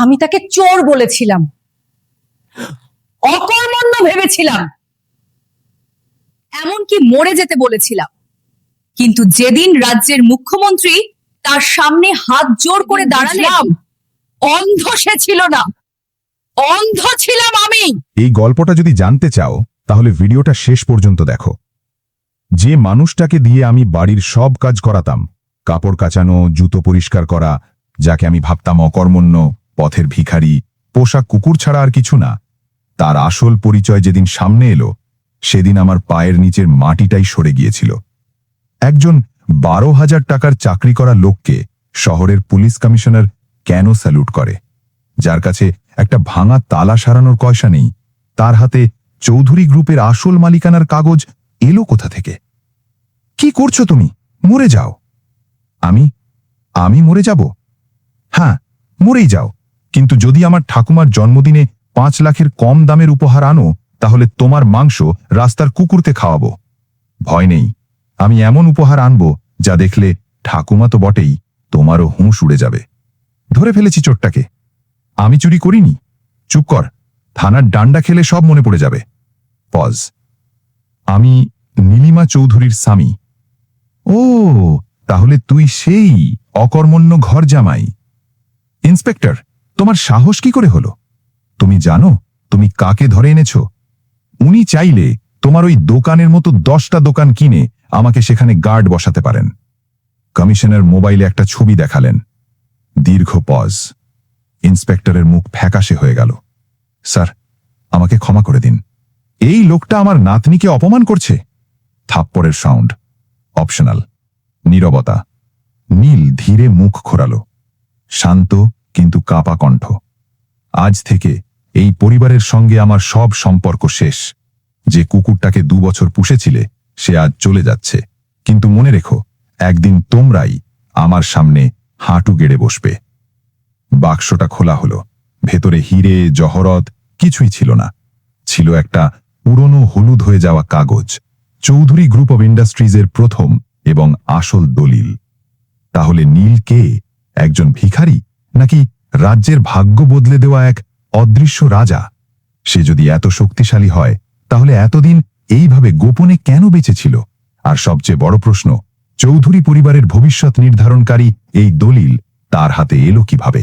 আমি তাকে চোর বলেছিলাম, অকর্মণ্য ভেবেছিলাম, এমনকি মরে যেতে বলেছিলাম। কিন্তু যেদিন রাজ্যের মুখ্যমন্ত্রী তার সামনে হাত জোড় করে দাঁড়ালাম, অন্ধ সে ছিল না, অন্ধ ছিলাম আমি। এই গল্পটা যদি জানতে চাও তাহলে ভিডিওটা শেষ পর্যন্ত দেখো। যে মানুষটাকে দিয়ে আমি বাড়ির সব কাজ করাতাম, কাপড় কাচানো, জুতো পরিষ্কার করা, যাকে আমি ভাবতাম অকর্মণ্য, পথের ভিখারি, পোষা কুকুর ছাড়া আর কিছু না, তার আসল পরিচয় যেদিন সামনে এলো সেদিন আমার পায়ের নিচের মাটিটাই সরে গিয়েছিল। একজন 12,000 টাকার চাকরি করা লোককে শহরের পুলিশ কমিশনার কেন স্যালুট করে? যার কাছে একটা ভাঙা তালা সারানোর পয়সা নেই, তার হাতে চৌধুরী গ্রুপের আসল মালিকানার কাগজ এলো কোথা থেকে? কি করছো তুমি? মরে যাও। আমি মরে যাব? হ্যাঁ, মরেই যাও, কিন্তু যদি আমার ঠাকুমার জন্মদিনে 5 লাখের কম দামের উপহার আনো তাহলে তোমার মাংস রাস্তার কুকুরতে খাওয়াবো। ভয় নেই, আমি এমন উপহার আনব যা দেখলে ঠাকুমা তো বটেই, তোমারও হুঁশ উড়ে যাবে। ধরে ফেলেছি চোরটাকে। আমি চুরি করিনি। চুপ কর, থানার ডান্ডা খেলে সব মনে পড়ে যাবে। পজ। আমি নীলিমা চৌধুরীর স্বামী। ও, তাহলে তুই সেই অকর্মণ্য ঘর জামাই। ইন্সপেক্টর, তোমার সাহস কি করে হলো? তুমি জানো তুমি কাকে ধরে এনেছ? উনি চাইলে তোমার ওই দোকানের মতো 10টা দোকান কিনে আমাকে সেখানে গার্ড বসাতে পারেন। কমিশনার মোবাইলে একটা ছবি দেখালেন। দীর্ঘ পজ। ইন্সপেক্টরের মুখ ফ্যাকাশে হয়ে গেল। স্যার, আমাকে ক্ষমা করে দিন। এই লোকটা আমার নাতনিকে অপমান করছে। থাপ্পড়ের সাউন্ড। অপশনাল। নীরবতা। নীল ধীরে মুখ খোরালো। শান্ত কিন্তু কাঁপা কণ্ঠ। আজ থেকে এই পরিবারের সঙ্গে আমার সব সম্পর্ক শেষ। যে কুকুরটাকে 2 বছর পুষেছিলে সে আজ চলে যাচ্ছে, কিন্তু মনে রেখো, একদিন তোমরাই আমার সামনে হাঁটু গেড়ে বসবে। বাক্সটা খোলা হলো। ভেতরে হিরে জহরত কিছুই ছিল না। ছিল একটা পুরনো হলুদ হয়ে যাওয়া কাগজ, চৌধুরী গ্রুপ অব ইন্ডাস্ট্রিজের প্রথম এবং আসল দলিল। তাহলে নীল কে? একজন ভিখারি, নাকি রাজ্যের ভাগ্য বদলে দেওয়া এক অদৃশ্য রাজা? সে যদি এত শক্তিশালী হয় তাহলে এতদিন এইভাবে গোপনে কেন বেঁচে ছিল? আর সবচেয়ে বড় প্রশ্ন, চৌধুরী পরিবারের ভবিষ্যৎ নির্ধারণকারী এই দলিল তার হাতে এলো কিভাবে?